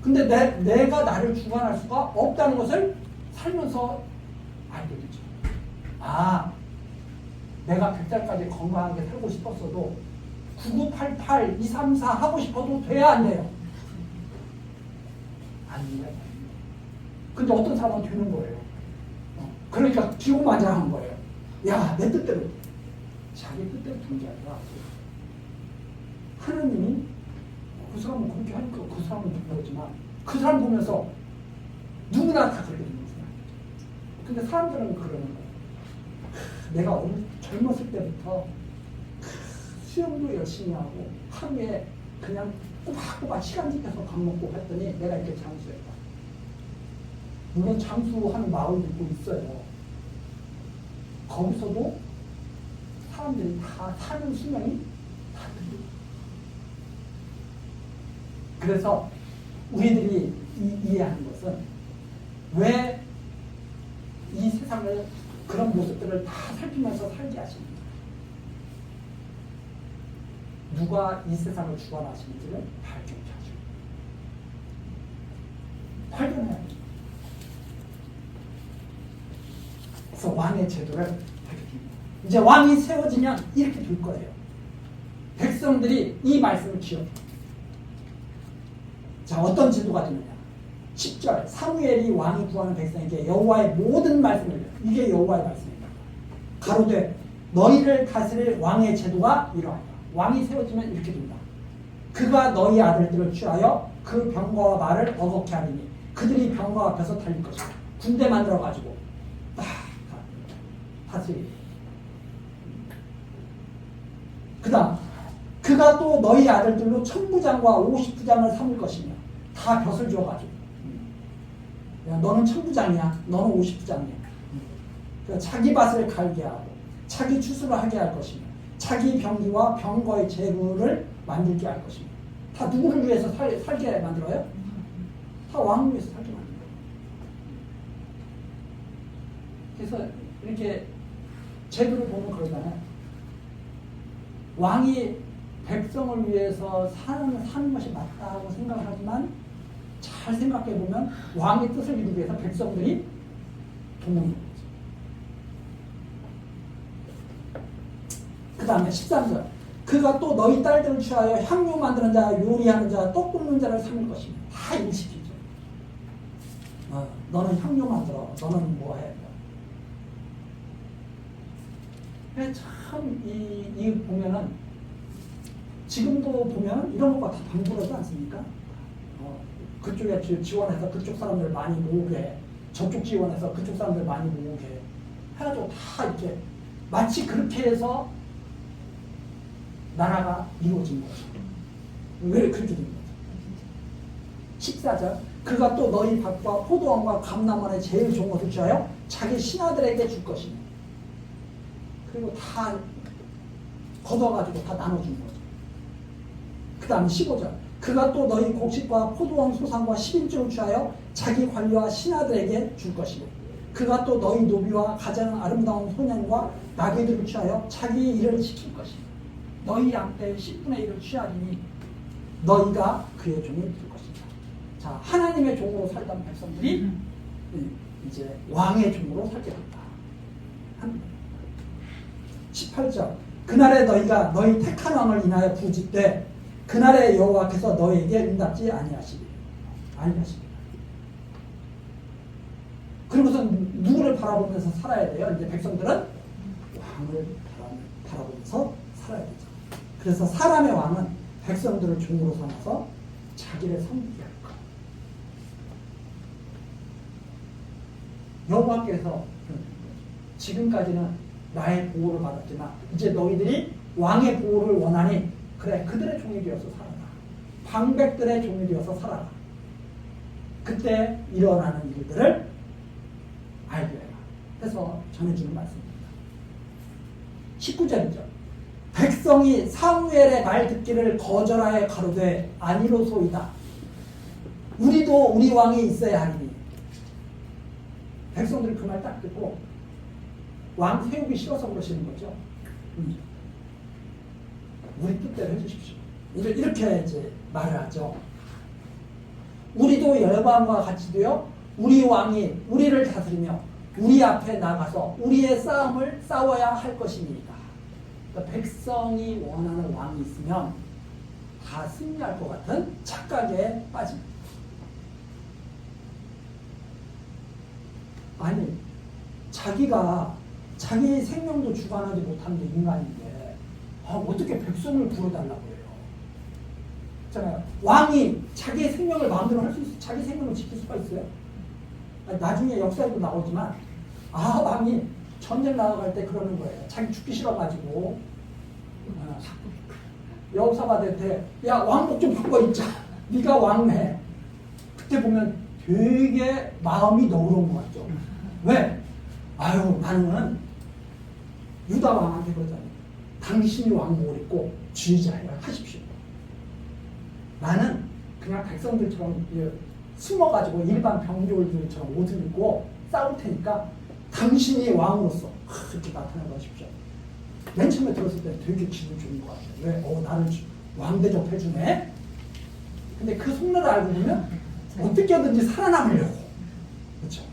근데 내가 나를 주관할 수가 없다는 것을 살면서 알게 되죠. 아, 내가 100살까지 건강하게 살고 싶었어도 9988, 234 하고 싶어도 돼야 안 돼요? 안 돼요. 근데 어떤 사람은 되는 거예요. 그러니까 기고만장한 거예요. 야, 내 뜻대로. 자기 뜻대로 되는 게 아니라 하나님이 그 사람은 그렇게 하니까 그 사람은 그러지만 그 사람 보면서 누구나 다 그렇게 되는 거예요. 근데 사람들은 그러는 거예요. 내가 젊었을 때부터 수영도 열심히 하고 하루에 그냥 꼬박꼬박 시간 지켜서 밥 먹고 했더니 내가 이렇게 장수했다. 물론 장수하는 마음도 있어요. 거기서도 사람들이 다 사는 수명이 다 틀려. 그래서 우리들이 이해하는 것은 왜 이 세상을 그런 모습들을 다 살피면서 살게 하십니까? 누가 이 세상을 주관하시는지를 발견해 하죠. 발견해야 돼요. 그래서 왕의 제도를 밝혀줍니다. 이제 왕이 세워지면 이렇게 될 거예요. 백성들이 이 말씀을 기억해요. 자, 어떤 제도가 되느냐? 10절 사무엘이 왕이 구하는 백성에게 여호와의 모든 말씀을, 이게 여호와의 말씀입니다. 가로되 너희를 다스릴 왕의 제도가 이러하다. 왕이 세워지면 이렇게 된다. 그가 너희 아들들을 취하여 그 병거와 말을 어겁게 하리니 그들이 병거 앞에서 달릴 것이다. 군대 만들어가지고 다스리. 그 다음 그가 또 너희 아들들로 천부장과 50부장을 삼을 것이며 다 벼슬 줘가지고 야, 너는 천부장이야. 너는 50부장이야. 자기 밭을 갈게 하고 자기 추수를 하게 할 것이며 자기 병기와 병거의 재물을 만들게 할 것이며 다 누구를 위해서 살게 만들어요? 다 왕을 위해서 살게 만들어요. 그래서 이렇게 제도를 보면 그러잖아요. 왕이 백성을 위해서 사는 것이 맞다고 생각을 하지만 잘 생각해 보면 왕의 뜻을 이루기 위해서 백성들이 동원이 되죠. 그 다음에 13절. 그가 또 너희 딸들을 취하여 향유 만드는 자, 요리하는 자, 떡 굽는 자를 삼을 것이며. 다 일시키죠. 너는 향유 만들어. 너는 뭐 해. 참, 이 보면은, 지금도 보면 이런 것과 다 방불하지 않습니까? 그쪽에 지원해서 그쪽 사람들 많이 모으게, 저쪽 지원해서 그쪽 사람들 많이 모으게 해가지고 다 이렇게 마치 그렇게 해서 나라가 이루어진 거죠. 왜 그렇게 된 거죠? 14절. 그가 또 너희 밭과 포도원과 감람원의 제일 좋은 것을 취하여 자기 신하들에게 줄 것이며. 그리고 다 걷어가지고 다 나눠준 거죠. 그 다음 15절. 그가 또 너희 곡식과 포도원 소산과 10인줄을 취하여 자기 관리와 신하들에게 줄 것이고, 그가 또 너희 노비와 가장 아름다운 소년과 나귀들을 취하여 자기 일을 지킬 것이고, 너희 양떼의 10분의 1을 취하리니 너희가 그의 종이 될 것이다. 자, 하나님의 종으로 살던 백성들이 이제 왕의 종으로 살게 된다. 18절. 그날에 너희가 너희 택한 왕을 인하여 부짓되 그날에 여호와께서 너희에게 응답지 아니하시리라. 그리고서 누구를 바라보면서 살아야 돼요? 이제 백성들은 왕을 바라보면서 살아야 되죠. 그래서 사람의 왕은 백성들을 종으로 삼아서 자기를 섬기게 할 것. 여호와께서 지금까지는 나의 보호를 받았지만 이제 너희들이 왕의 보호를 원하니 그래, 그들의 종이 되어서 살아라. 방백들의 종이 되어서 살아라. 그때 일어나는 일들을 알게 해라. 해서 전해주는 말씀입니다. 19절이죠. 백성이 사무엘의 말 듣기를 거절하여 가로되 아니로소이다. 우리도 우리 왕이 있어야 하리니. 백성들이 그 말 딱 듣고 왕 세우기 싫어서 그러시는 거죠. 우리 뜻대로 해주십시오. 이렇게 이제 말을 하죠. 우리도 열방과 같이 되어 우리 왕이 우리를 다스리며 우리 앞에 나가서 우리의 싸움을 싸워야 할 것입니다. 그러니까 백성이 원하는 왕이 있으면 다 승리할 것 같은 착각에 빠집니다. 아니, 자기가 자기 생명도 주관하지 못하는 게 인간인데 어떻게 백성을 부르달라고 해요? 있잖아요. 왕이 자기의 생명을 마음대로 할 수 있어요? 자기 생명을 지킬 수가 있어요? 아니, 나중에 역사에도 나오지만 왕이 전쟁 나가갈 때 그러는 거예요. 자기 죽기 싫어가지고 여호사밧한테 야, 왕복 좀 바꿔 입자. 네가 왕해. 그때 보면 되게 마음이 너그러운 것 같죠. 왜? 아유, 나는 유다 왕한테 그러잖아요. 당신이 왕복을 입고 주의자를 하십시오. 나는 그냥 백성들처럼 숨어가지고 일반 병졸들처럼 옷을 입고 싸울 테니까 당신이 왕으로서 이렇게 나타나고 하십시오. 맨 처음에 들었을 때 되게 기분 좋은 것 같아요. 왜? 나를 왕 대접해주네? 근데 그 속내를 알고 보면 어떻게든지 살아남으려고. 그렇죠?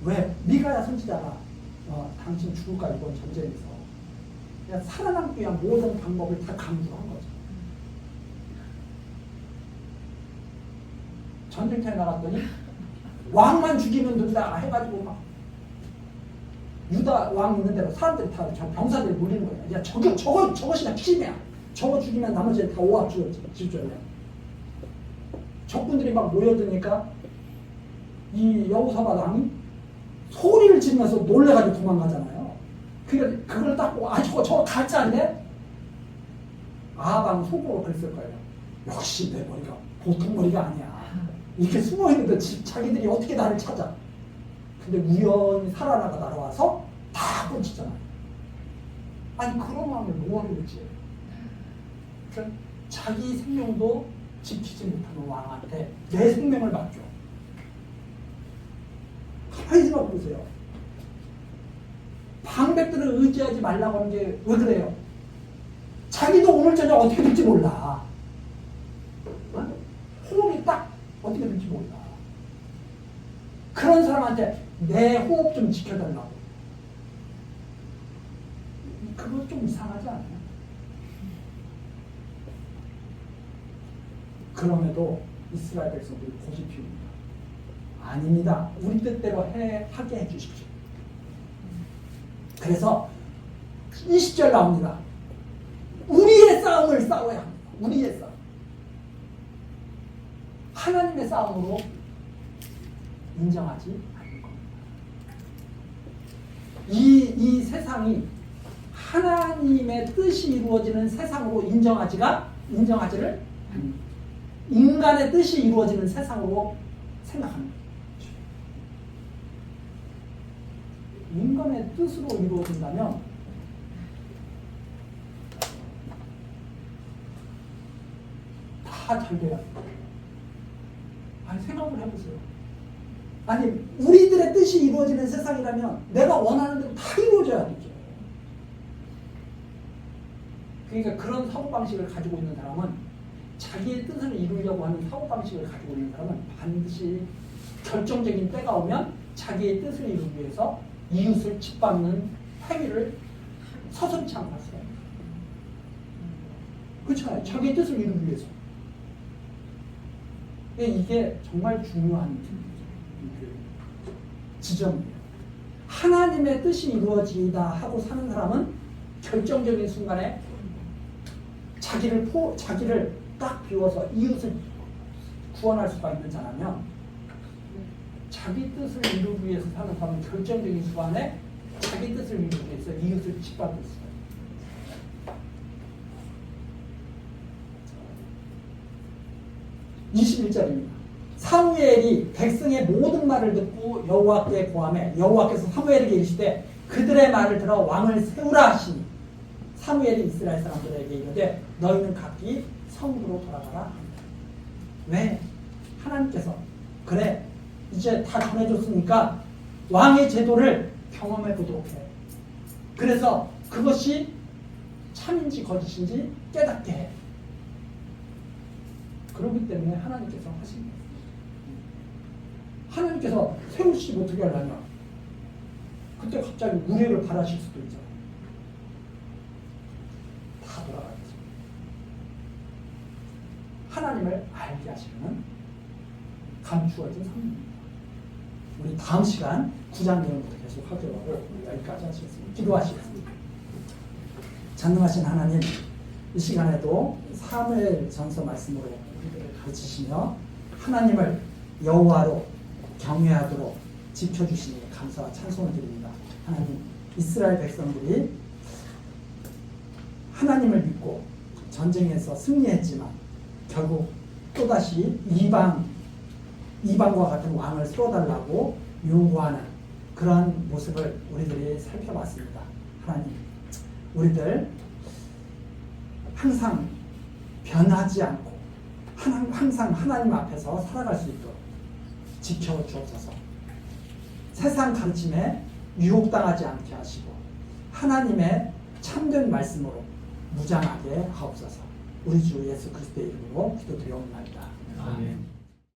왜? 미가야 선지자가 당신 죽을까 이번 전쟁에서 그냥 살아남기 위한 모든 방법을 다 강조한 거죠. 전쟁터에 나갔더니 왕만 죽이면 된다 해가지고 막 유다 왕 있는 대로 사람들이 다 병사들이 몰리는 거예요. 야, 저것이 다 힘이야. 저거 죽이면 나머지는 다 오합 질주야. 적군들이 막 모여드니까 이 여호사밧 왕이 소리를 지르면서 놀래가지고 도망가잖아요. 그걸 딱 보고 저거 가짜인데? 아방 속으로 그랬을 거예요. 역시 내 머리가 보통 머리가 아니야. 이렇게 숨어있는데 자기들이 어떻게 나를 찾아. 근데 우연히 살아나가 날아와서 다 꽂히잖아요. 아니, 그런 마음을 뭐하러 그러지? 그러니까 자기 생명도 지키지 못하는 왕한테 내 생명을 맡겨. 가만히 생각해 보세요. 방백들을 의지하지 말라고 하는 게 왜 그래요? 자기도 오늘 저녁 어떻게 될지 몰라. 어? 호흡이 딱 어떻게 될지 몰라. 그런 사람한테 내 호흡 좀 지켜달라고. 그거 좀 이상하지 않아요? 그럼에도 이스라엘 백성들이 고집 피웁니다. 아닙니다. 우리 뜻대로 하게 해주십시오. 그래서 20절 나옵니다. 우리의 싸움을 싸워야 합니다. 우리의 싸움. 하나님의 싸움으로 인정하지 않는 겁니다. 이 세상이 하나님의 뜻이 이루어지는 세상으로 인정하지를 않습니다. 인간의 뜻이 이루어지는 세상으로 생각합니다. 인간의 뜻으로 이루어진다면 다 잘 돼요. 아니 생각을 해보세요. 아니 우리들의 뜻이 이루어지는 세상이라면 내가 원하는 대로 다 이루어져야 되죠. 그러니까 그런 사고방식을 가지고 있는 사람은 자기의 뜻을 이루려고 하는 사고방식을 가지고 있는 사람은 반드시 결정적인 때가 오면 자기의 뜻을 이루기 위해서 이웃을 짓밟는 행위를 서슴지 않고 할 수가 있습니다. 그렇잖아요. 자기의 뜻을 이루기 위해서. 이게 정말 중요한 지점이에요. 하나님의 뜻이 이루어지다 하고 사는 사람은 결정적인 순간에 자기를 딱 비워서 이웃을 구원할 수가 있는 자라면 자기 뜻을 이루기 위해서 사는 사람은 결정적인 순간에 자기 뜻을 이루기 위해서 이웃을 짓밟을 수가 있어요. 21절입니다. 사무엘이 백성의 모든 말을 듣고 여호와께 고하매 여호와께서 사무엘에게 이르시되 그들의 말을 들어 왕을 세우라 하시니 사무엘이 이스라엘 사람들에게 이르되 너희는 각기 성으로 돌아가라 합니다. 왜? 하나님께서 그래 이제 다 전해줬으니까 왕의 제도를 경험해 보도록 해. 그래서 그것이 참인지 거짓인지 깨닫게 해. 그렇기 때문에 하나님께서 하신 거예요. 하나님께서 세우시지 못하게 하려면 그때 갑자기 우레를 바라실 수도 있잖아요. 다 돌아가야죠. 하나님을 알게 하시는 감추어진 삶입니다. 우리 다음 시간 9장 내용부터 계속 하기로 하고 여기까지 하시겠습니다. 기도하시겠습니다. 전능하신 하나님, 이 시간에도 사무엘전서 말씀으로 우리들을 가르치시며 하나님을 여호와로 경외하도록 지켜주시니 감사와 찬송을 드립니다. 하나님, 이스라엘 백성들이 하나님을 믿고 전쟁에서 승리했지만 결국 또다시 이방과 같은 왕을 세워달라고 요구하는 그러한 모습을 우리들이 살펴봤습니다. 하나님, 우리들 항상 변하지 않고 항상 하나님 앞에서 살아갈 수 있도록 지켜주옵소서. 세상 가르침에 유혹당하지 않게 하시고 하나님의 참된 말씀으로 무장하게 하옵소서. 우리 주 예수 그리스도의 이름으로 기도드리옵나이다. 아멘.